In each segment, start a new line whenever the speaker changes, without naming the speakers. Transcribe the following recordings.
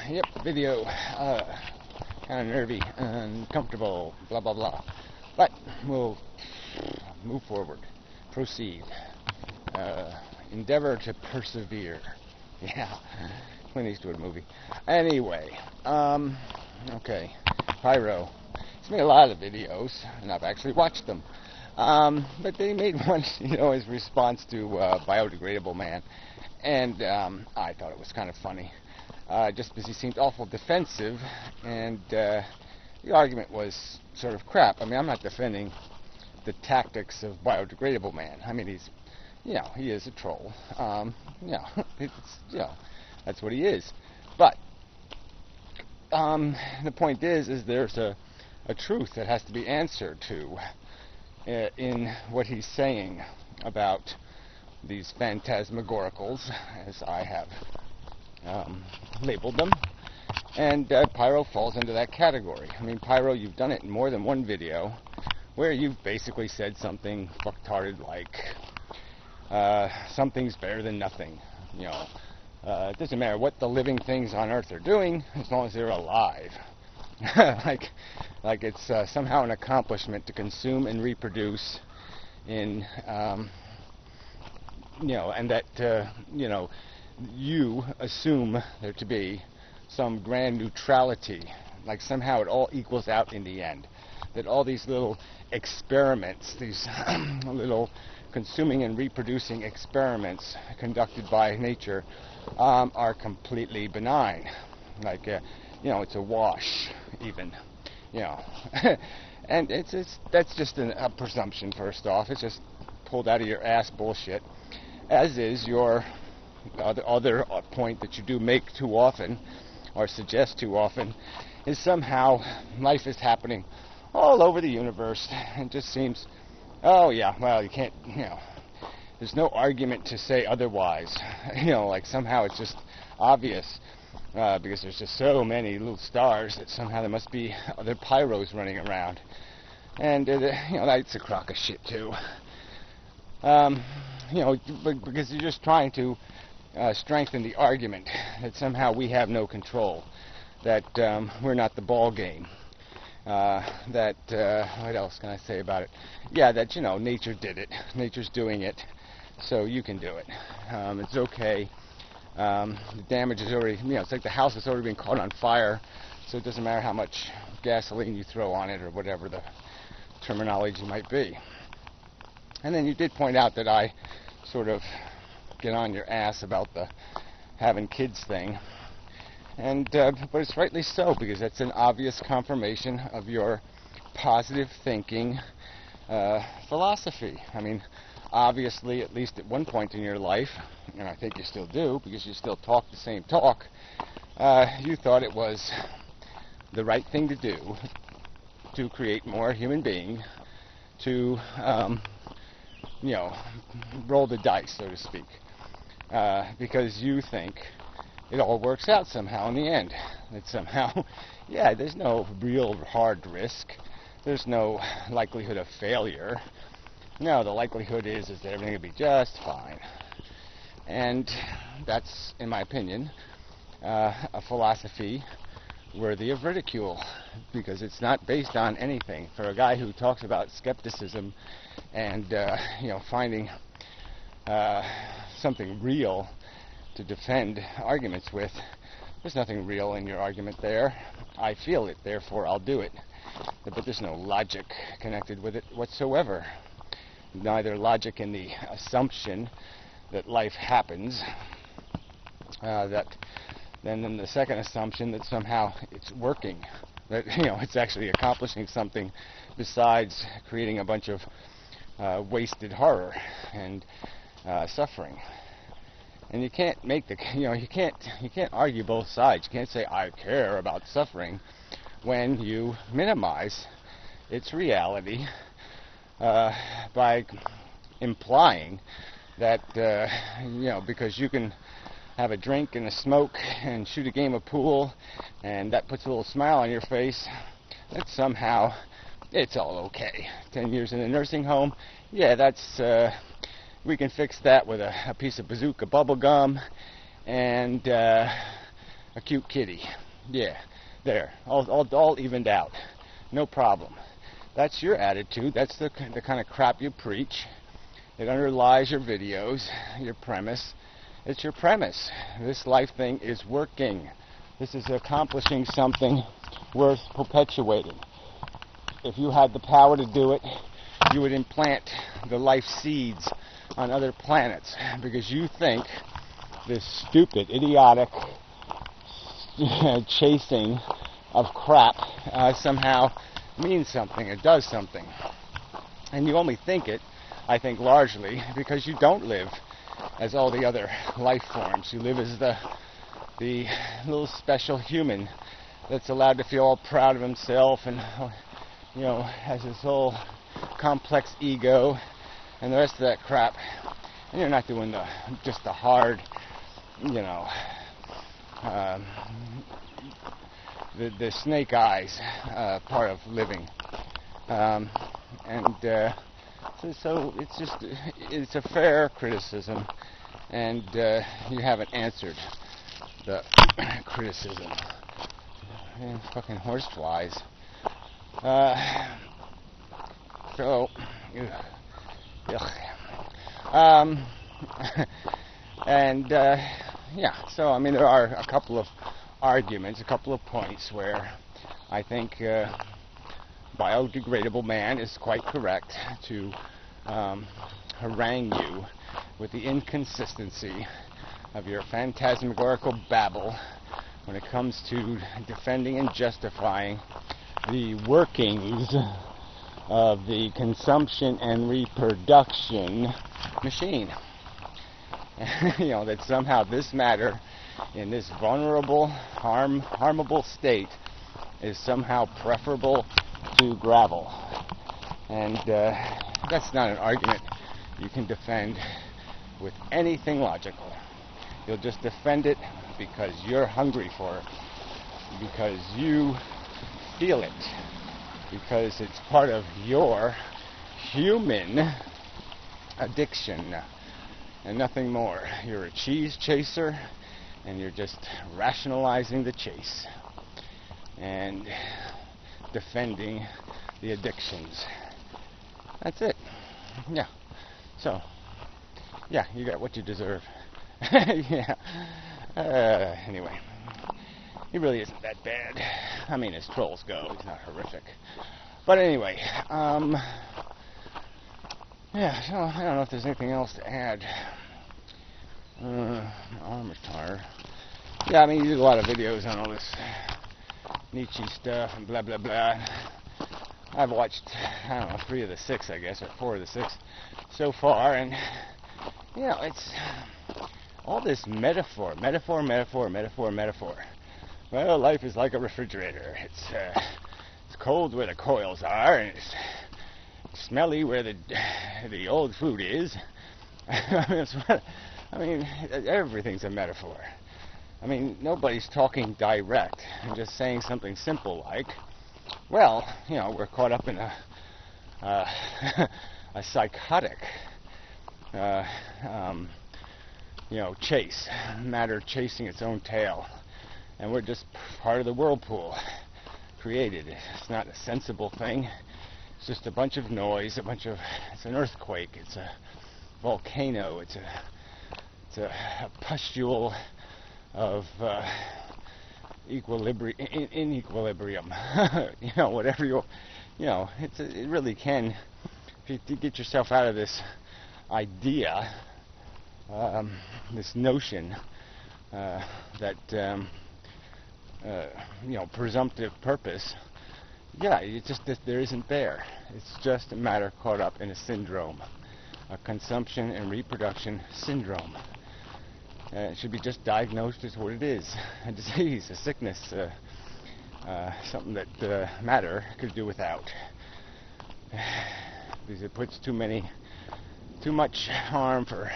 Yep, video. Kind of nervy, uncomfortable, blah, blah, blah. But we'll move forward, proceed, endeavor to persevere. Yeah, Clint Eastwood movie. Anyway, okay, Pyro. He's made a lot of videos, and I've actually watched them. But they made one, his response to Biodegradableman, and I thought it was kind of funny, just because he seemed awful defensive, and the argument was sort of crap. I mean, I'm not defending the tactics of Biodegradableman. I mean, he's, he is a troll. That's what he is. But the point is there's a truth that has to be answered to in what he's saying about these phantasmagoricals, as I have labeled them. And Pyro falls into that category. I mean, Pyro, you've done it in more than one video where you've basically said something fucktarded like, something's better than nothing. It doesn't matter what the living things on Earth are doing as long as they're alive. like it's somehow an accomplishment to consume and reproduce in, and that, you assume there to be some grand neutrality, like somehow it all equals out in the end, that all these little experiments, these little consuming and reproducing experiments conducted by nature are completely benign, like it's a wash even, and that's just a presumption. First off, it's just pulled out of your ass bullshit, as is your other point that you do make too often or suggest too often, is somehow life is happening all over the universe. It just seems, oh yeah, well, you can't, there's no argument to say otherwise. Like somehow it's just obvious, because there's just so many little stars that somehow there must be other pyros running around. And, that's a crock of shit too. Because you're just trying to strengthen the argument that somehow we have no control, that we're not the ball game. That, what else can I say about it? Yeah, that, nature did it. Nature's doing it, so you can do it. It's okay. The damage is already, it's like the house has already been caught on fire, so it doesn't matter how much gasoline you throw on it or whatever the terminology might be. And then you did point out that I sort of get on your ass about the having kids thing. And but it's rightly so, because that's an obvious confirmation of your positive thinking philosophy. I mean, obviously, at least at one point in your life, and I think you still do, because you still talk the same talk, you thought it was the right thing to do to create more human being, to roll the dice, so to speak, because you think it all works out somehow in the end. That somehow, there's no real hard risk. There's no likelihood of failure. No, the likelihood is that everything will be just fine. And that's, in my opinion, a philosophy worthy of ridicule, because it's not based on anything. For a guy who talks about skepticism and, finding something real to defend arguments with, there's nothing real in your argument there. I feel it, therefore I'll do it. But there's no logic connected with it whatsoever. Neither logic in the assumption that life happens, then in the second assumption that somehow it's working, that it's actually accomplishing something besides creating a bunch of wasted horror and suffering. And you can't make you can't argue both sides. You can't say I care about suffering when you minimize its reality by implying that because you can have a drink and a smoke and shoot a game of pool and that puts a little smile on your face, that somehow it's all okay. 10 years in a nursing home, that's we can fix that with a piece of bazooka bubble gum and a cute kitty. Yeah, there, all evened out. No problem. That's your attitude. That's the kind of crap you preach. It underlies your videos, your premise. It's your premise. This life thing is working. This is accomplishing something worth perpetuating. If you had the power to do it, you would implant the life seeds on other planets, because you think this stupid, idiotic chasing of crap somehow means something, it does something. And you only think it, I think, largely because you don't live as all the other life forms. You live as the little special human that's allowed to feel all proud of himself and, you know, has his whole complex ego and the rest of that crap. And you're not doing just the hard, you know, the snake eyes part of living. So it's a fair criticism, and you haven't answered the criticism. And fucking horseflies. Yeah, so I mean, there are a couple of arguments, a couple of points where I think biodegradableman is quite correct to harangue you with the inconsistency of your phantasmagorical babble when it comes to defending and justifying the workings of the consumption and reproduction machine. You know, that somehow this matter in this vulnerable, harmable state is somehow preferable to gravel. And that's not an argument you can defend with anything logical. You'll just defend it because you're hungry for it, because you feel it, because it's part of your human addiction and nothing more. You're a cheese chaser, and you're just rationalizing the chase and defending the addictions. That's it. Yeah. So, yeah, you got what you deserve. Yeah. Anyway, he really isn't that bad. I mean, as trolls go, he's not horrific. But anyway, yeah, so I don't know if there's anything else to add. Armor tire. Yeah, I mean, you do a lot of videos on all this Nietzsche stuff and blah, blah, blah. I've watched, I don't know, 3 of the 6, I guess, or 4 of the 6 so far, and, you know, it's all this metaphor. Well, life is like a refrigerator. It's cold where the coils are, and it's smelly where the old food is. I mean, everything's a metaphor. I mean, nobody's talking direct and just saying something simple like, well, you know, we're caught up in a psychotic, you know, chase, matter chasing its own tail, and we're just part of the whirlpool created. It's not a sensible thing. It's just a bunch of noise, it's an earthquake, it's a volcano, it's a pustule of in equilibrium. You know, whatever you know, it really can. If you get yourself out of this idea, this notion that you know, presumptive purpose. Yeah, it's just that there isn't there. It's just a matter caught up in a syndrome, a consumption and reproduction syndrome. It should be just diagnosed as what it is, a disease, a sickness, something that matter could do without. Because it puts too much harm for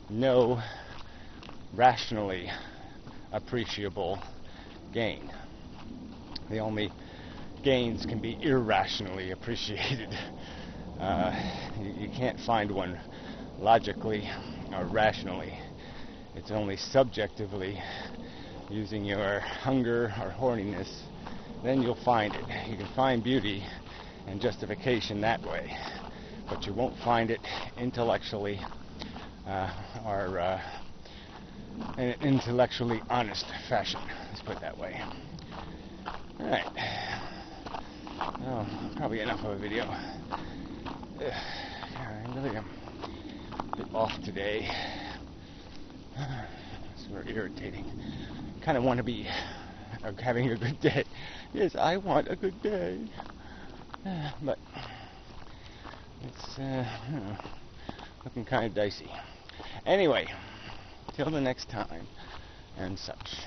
no rationally appreciable gain. The only gains can be irrationally appreciated. You can't find one logically or rationally. It's only subjectively using your hunger or horniness, then you'll find it. You can find beauty and justification that way, but you won't find it intellectually or in an intellectually honest fashion. Let's put it that way. Alright. Well, probably enough of a video. I really am a bit off today. It's very irritating. Kind of want to be having a good day. Yes, I want a good day. But it's looking kind of dicey. Anyway, till the next time and such.